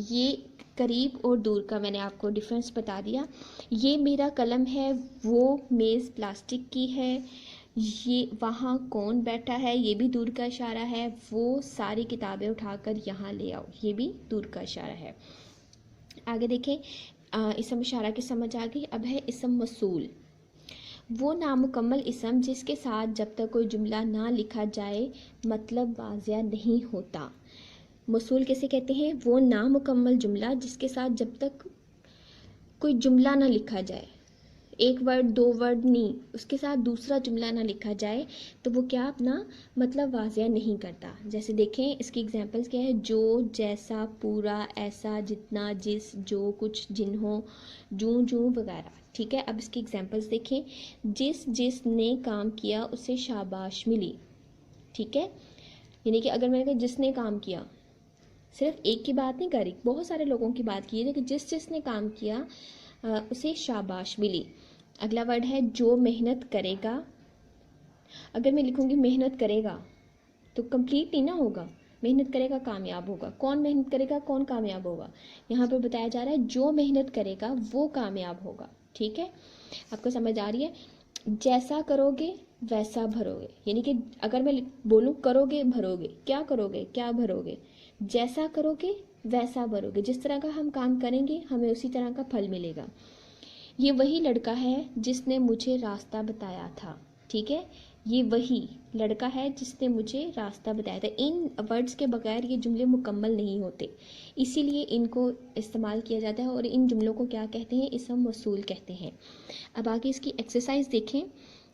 ये करीब और दूर का मैंने आपको डिफरेंस बता दिया। ये मेरा कलम है, वो मेज़ प्लास्टिक की है। ये वहाँ कौन बैठा है, ये भी दूर का इशारा है। वो सारी किताबें उठाकर यहाँ ले आओ, ये भी दूर का इशारा है। आगे देखें, इसम इशारा की समझ आ गई। अब है इसम मसूल। वो नामुकम्मल इसम जिसके साथ जब तक कोई जुमला ना लिखा जाए मतलब वाज़िया नहीं होता। मसूल किसे कहते हैं, वो नामुकम्मल जुमला जिसके साथ जब तक कोई जुमला ना लिखा जाए, एक वर्ड दो वर्ड नहीं, उसके साथ दूसरा जुमला ना लिखा जाए तो वो क्या अपना मतलब वाज़िया नहीं करता। जैसे देखें, इसकी एग्जांपल्स क्या है, जो, जैसा, पूरा, ऐसा, जितना, जिस, जो, कुछ, जिन्हों, जूं वगैरह। ठीक है। अब इसकी एग्जांपल्स देखें, जिसने काम किया उसे शाबाश मिली। ठीक है। यानी कि अगर मैंने कहा जिसने काम किया, सिर्फ एक की बात नहीं करी, बहुत सारे लोगों की बात की है कि जिसने काम किया उसे शाबाश मिली। अगला वर्ड है जो मेहनत करेगा। अगर मैं लिखूंगी मेहनत करेगा तो कंप्लीट नहीं ना होगा, मेहनत करेगा कामयाब होगा। कौन मेहनत करेगा, कौन कामयाब होगा, यहाँ पर बताया जा रहा है जो मेहनत करेगा वो कामयाब होगा। ठीक है। आपको समझ आ रही है। जैसा करोगे वैसा भरोगे, यानी कि अगर मैं बोलूँ करोगे भरोगे, क्या करोगे क्या भरोगे, जैसा करोगे वैसा भरोगे। जिस तरह का हम काम करेंगे हमें उसी तरह का फल मिलेगा। ये वही लड़का है जिसने मुझे रास्ता बताया था। ठीक है। ये वही लड़का है जिसने मुझे रास्ता बताया था। इन वर्ड्स के बगैर ये जुमले मुकम्मल नहीं होते, इसीलिए इनको इस्तेमाल किया जाता है। और इन जुमलों को क्या कहते हैं, इसम मौसूल कहते हैं। अब आगे इसकी एक्सरसाइज देखें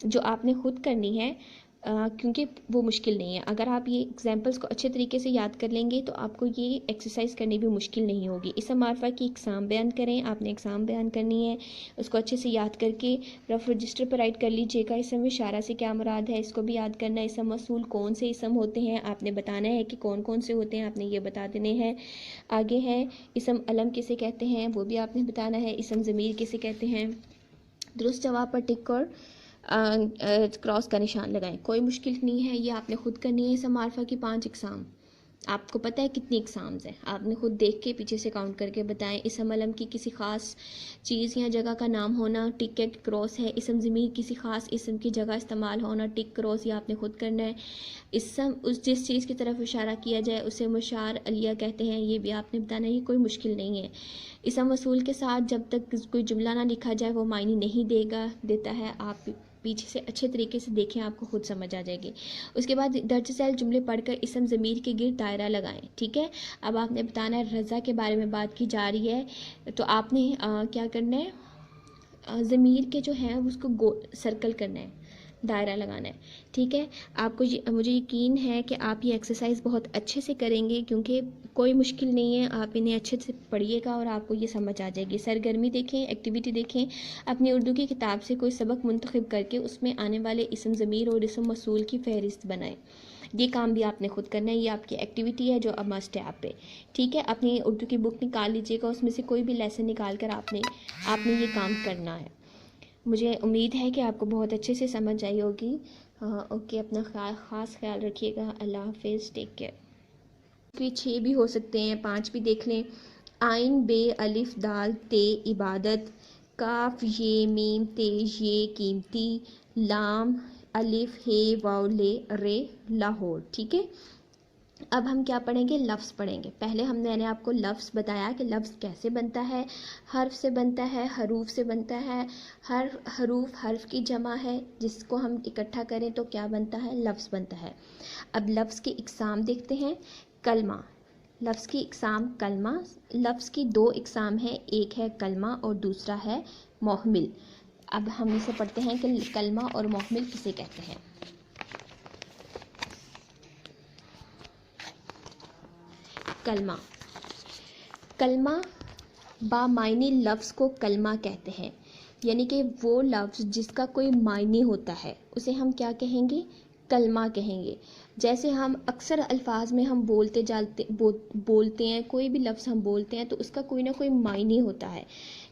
जो आपने खुद करनी है, क्योंकि वो मुश्किल नहीं है। अगर आप ये एग्जांपल्स को अच्छे तरीके से याद कर लेंगे तो आपको ये एक्सरसाइज करनी भी मुश्किल नहीं होगी। इसम मारफा की इकसाम बयान करें, आपने इकसाम बयान करनी है, उसको अच्छे से याद करके रफ रजिस्टर पर राइट कर लीजिएगा। इसम इशारा से क्या मुराद है इसको भी याद करना है। इसम मौसूल कौन से इसम होते हैं आपने बताना है कि कौन कौन से होते हैं, आपने ये बता देने हैं। आगे है इसम अलम किसे कहते हैं वो भी आपने बताना है। इसम ज़मीर किसे कहते हैं। दुरुस्त जवाब पर टिक और क्रॉस का निशान लगाएं, कोई मुश्किल नहीं है, ये आपने खुद करनी है। इसम मारफा की 5 इकसाम, आपको पता है कितनी एग्ज़ाम्स हैं, आपने खुद देख के पीछे से काउंट करके बताएं। इसम अलम की किसी ख़ास चीज़ या जगह का नाम होना, टिक एट क्रॉस है। इसम ज़मीर किसी ख़ास इसम की जगह इस्तेमाल होना, टिक क्रॉस, ये आपने खुद करना है। इसम उस जिस चीज़ की तरफ इशारा किया जाए उसे मुशार अलिया कहते हैं, ये भी आपने बताना है, ये कोई मुश्किल नहीं है। इसम वसूल के साथ जब तक कोई जुमला ना लिखा जाए वो मायने नहीं देता है। आप पीछे से अच्छे तरीके से देखें, आपको खुद समझ आ जाएगी। उसके बाद दर्ज झैल जुमले पढ़कर इसम ज़मीर के गिर्द दायरा लगाएं। ठीक है। अब आपने बताना है रज़ा के बारे में बात की जा रही है तो आपने क्या करना है, ज़मीर के जो हैं उसको सर्कल करना है। दायरा लगाना है। ठीक है, आपको मुझे यकीन है कि आप ये एक्सरसाइज बहुत अच्छे से करेंगे, क्योंकि कोई मुश्किल नहीं है, आप इन्हें अच्छे से पढ़िएगा और आपको ये समझ आ जाएगी। सरगर्मी देखें, एक्टिविटी देखें, अपनी उर्दू की किताब से कोई सबक मुंतखब करके उसमें आने वाले इसम ज़मीर और इसम मौसूल की फहरिस्त बनाएं। ये काम भी आपने खुद करना है, ये आपकी एक्टिविटी है जो अब मस्ट है आप पे। ठीक है, अपनी उर्दू की बुक निकाल लीजिएगा, उसमें से कोई भी लेसन निकाल कर आपने ये काम करना है। मुझे उम्मीद है कि आपको बहुत अच्छे से समझ आई होगी। ओके, अपना ख़ास ख्याल रखिएगा। अल्लाह हाफिज़, टेक केयर। कोई 6 भी हो सकते हैं, 5 भी देख लें। आइन बे अलिफ दाल ते इबादत, काफ ये मीम ते ये कीमती, लाम अलिफ हे वाव ले रे लाहौर। ठीक है, अब हम क्या पढ़ेंगे, लफ्ज़ पढ़ेंगे। पहले मैंने आपको लफ्ज़ बताया कि लफ्ज़ कैसे बनता है, हर्फ से बनता है, हरूफ से बनता है। हर हरूफ हर्फ की जमा है, जिसको हम इकट्ठा करें तो क्या बनता है, लफ्ज़ बनता है। अब लफ्ज़ की इकसाम देखते हैं। कलमा, लफ्ज़ की इकसाम कलमा। लफ्ज़ की 2 इकसाम हैं, एक है कलमा और दूसरा है मोहमिल। अब हम इसे पढ़ते हैं कि कलमा और मोहमिल किसे कहते हैं। कलमा, कलमा बामायनी लफ्ज़ को कलमा कहते हैं, यानी कि वो लफ्ज़ जिसका कोई मायने होता है उसे हम क्या कहेंगे, कलमा कहेंगे। जैसे हम अक्सर अल्फाज में हम बोलते हैं, कोई भी लफ्ज़ हम बोलते हैं तो उसका कोई ना कोई मायने होता है,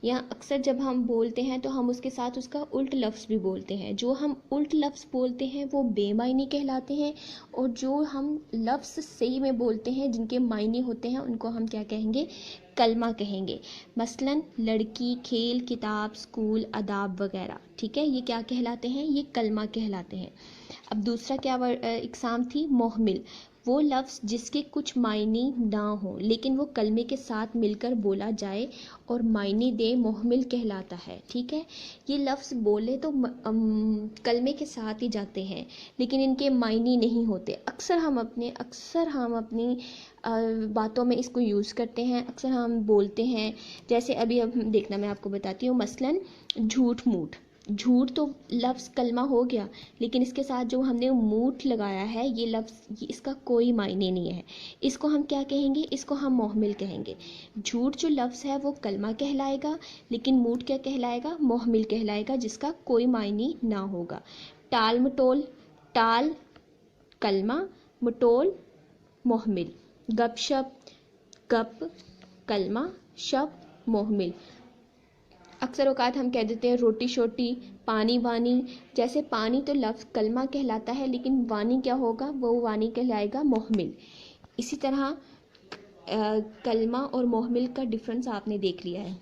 या अक्सर जब हम बोलते हैं तो हम उसके साथ उसका उल्ट लफ्ज़ भी बोलते हैं। जो हम उल्ट लफ्ज़ बोलते हैं वो बेमायने कहलाते हैं, और जो हम लफ्ज़ सही में बोलते हैं जिनके मायने होते हैं उनको हम क्या कहेंगे, कलमा कहेंगे। मसलन लड़की, खेल, किताब, स्कूल, अदाब वगैरह। ठीक है, ये क्या कहलाते हैं, ये कलमा कहलाते हैं। अब दूसरा क्या इकसाम थी, मोहमिल, वो लफ्ज़ जिसके कुछ मायने ना हो लेकिन वो कलमे के साथ मिलकर बोला जाए और मायने दे, मोहमिल कहलाता है। ठीक है, ये लफ्ज़ बोले तो कलमे के साथ ही जाते हैं लेकिन इनके मायने नहीं होते। अक्सर हम अपनी बातों में इसको यूज़ करते हैं, अक्सर हम बोलते हैं। जैसे अभी अब देखना, मैं आपको बताती हूँ। मसलन झूठ मूठ, झूठ तो लफ्ज़ कलमा हो गया, लेकिन इसके साथ जो हमने मूठ लगाया है ये लफ्ज़, इसका कोई मायने नहीं है। इसको हम क्या कहेंगे, इसको हम मोहमिल कहेंगे। झूठ जो लफ्ज़ है वो कलमा कहलाएगा, लेकिन मूठ क्या कहलाएगा, मोहमिल कहलाएगा, जिसका कोई मायने ना होगा। टाल मटोल, टाल कलमा, मटोल मोहमिल। गपशप, गप कलमा, शप मोहमिल। अक्सर औकात हम कह देते हैं रोटी शोटी, पानी वानी। जैसे पानी तो लफ्ज़ कलमा कहलाता है, लेकिन वानी क्या होगा, वो वानी कहलाएगा मोहमिल। इसी तरह कलमा और मोहमिल का डिफरेंस आपने देख लिया है।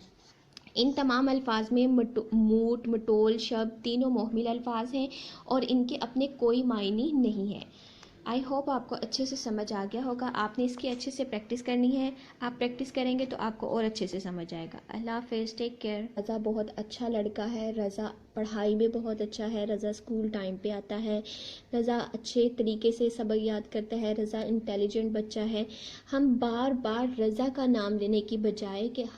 इन तमाम अल्फाज में मूठ, मटोल शब्द तीनों मोहमिल अल्फाज हैं और इनके अपने कोई मायने नहीं है। आई होप आपको अच्छे से समझ आ गया होगा। आपने इसकी अच्छे से प्रैक्टिस करनी है, आप प्रैक्टिस करेंगे तो आपको और अच्छे से समझ आएगा। अल्लाह हाफिज़, टेक केयर। रज़ा बहुत अच्छा लड़का है, रज़ा पढ़ाई में बहुत अच्छा है, रज़ा स्कूल टाइम पे आता है, रज़ा अच्छे तरीके से सबक याद करता है, रज़ा इंटेलिजेंट बच्चा है। हम बार बार रज़ा का नाम लेने की बजाय कि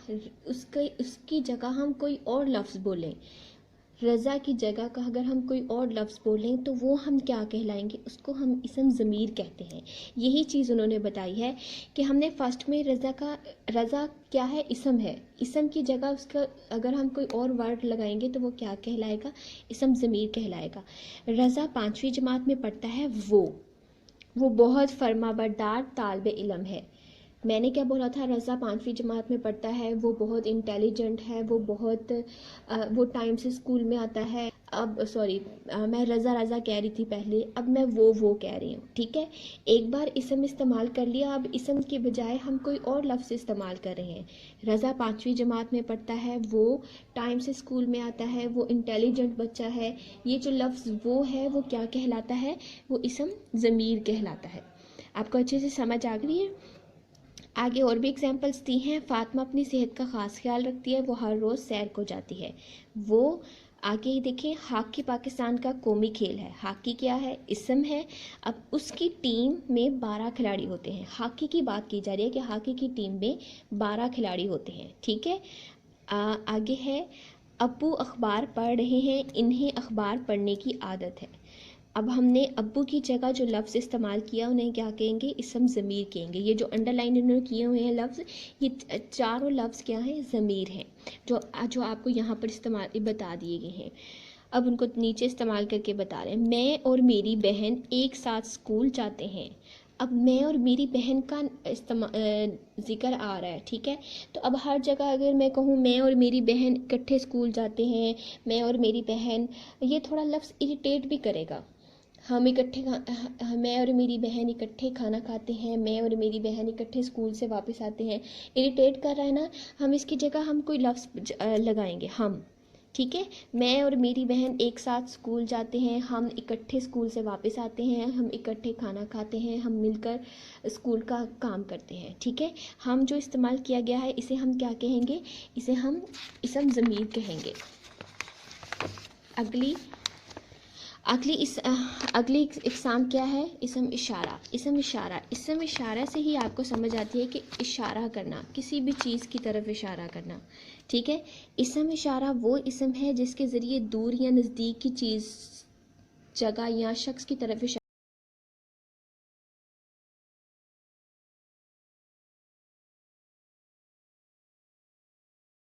उसकी जगह हम कोई और लफ्ज़ बोलें, रज़ा की जगह का अगर हम कोई और लफ्ज़ बोलें तो वो हम क्या कहलाएंगे, उसको हम इसम ज़मीर कहते हैं। यही चीज़ उन्होंने बताई है कि हमने फ़र्स्ट में रज़ा क्या है, इसम है, इसम की जगह उसका अगर हम कोई और वर्ड लगाएंगे तो वो क्या कहलाएगा, इसम ज़मीर कहलाएगा। रज़ा 5वीं जमात में पढ़ता है, वो बहुत फर्माबरदार तालिब इल्म है। मैंने क्या बोला था, रज़ा 5वीं जमात में पढ़ता है, वो बहुत इंटेलिजेंट है, वो टाइम से स्कूल में आता है। अब सॉरी, मैं रज़ा कह रही थी पहले, अब मैं वो कह रही हूँ। ठीक है, एक बार इसम इस्तेमाल कर लिया, अब इसम के बजाय हम कोई और लफ्ज़ इस्तेमाल कर रहे हैं। रज़ा 5वीं जमात में पढ़ता है, वो टाइम से स्कूल में आता है, वो इंटेलिजेंट बच्चा है। ये जो लफ्ज़ वो है वो क्या कहलाता है, वो इसम ज़मीर कहलाता है। आपको अच्छे से समझ आ गई है। आगे और भी एग्जांपल्स दी हैं। फातिमा अपनी सेहत का ख़ास ख्याल रखती है, वो हर रोज़ सैर को जाती है। वो आगे ही देखें, हॉकी पाकिस्तान का कौमी खेल है। हॉकी क्या है, इसम है। अब उसकी टीम में 12 खिलाड़ी होते हैं। हॉकी की बात की जा रही है कि हॉकी की टीम में 12 खिलाड़ी होते हैं। ठीक है, आगे है अब्बू अखबार पढ़ रहे हैं, इन्हें अखबार पढ़ने की आदत है। अब हमने अब्बू की जगह जो लफ्ज़ इस्तेमाल किया उन्हें क्या कहेंगे, इसम ज़मीर कहेंगे। ये जो अंडरलाइन इन्होंने किए हुए हैं लफ्ज़, ये चारों लफ्ज़ क्या हैं, ज़मीर हैं, जो जो आपको यहाँ पर इस्तेमाल बता दिए गए हैं। अब उनको नीचे इस्तेमाल करके बता रहे हैं। मैं और मेरी बहन एक साथ स्कूल जाते हैं। अब मैं और मेरी बहन का ज़िक्र आ रहा है, ठीक है। तो अब हर जगह अगर मैं कहूँ मैं और मेरी बहन इकट्ठे स्कूल जाते हैं, मैं और मेरी बहन, ये थोड़ा लफ्ज़ इरिटेट भी करेगा। मैं और मेरी बहन इकट्ठे खाना खाते हैं, मैं और मेरी बहन इकट्ठे स्कूल से वापस आते हैं, इरिटेट कर रहा है ना। हम इसकी जगह हम कोई लफ्ज़ लगाएंगे, हम, ठीक है। मैं और मेरी बहन एक साथ स्कूल जाते हैं, हम इकट्ठे स्कूल से वापस आते हैं, हम इकट्ठे खाना खाते हैं, हम मिलकर स्कूल का काम करते हैं, ठीक है। हम जो इस्तेमाल किया गया है इसे हम क्या कहेंगे, इसे हम इसम ज़मीर कहेंगे। अगली इकसाम क्या है, इसम इशारा। इसम इशारा से ही आपको समझ आती है कि इशारा करना, किसी भी चीज़ की तरफ इशारा करना, ठीक है। इसम इशारा वो इसम है जिसके ज़रिए दूर या नज़दीक की चीज़, जगह या शख्स की तरफ इशारा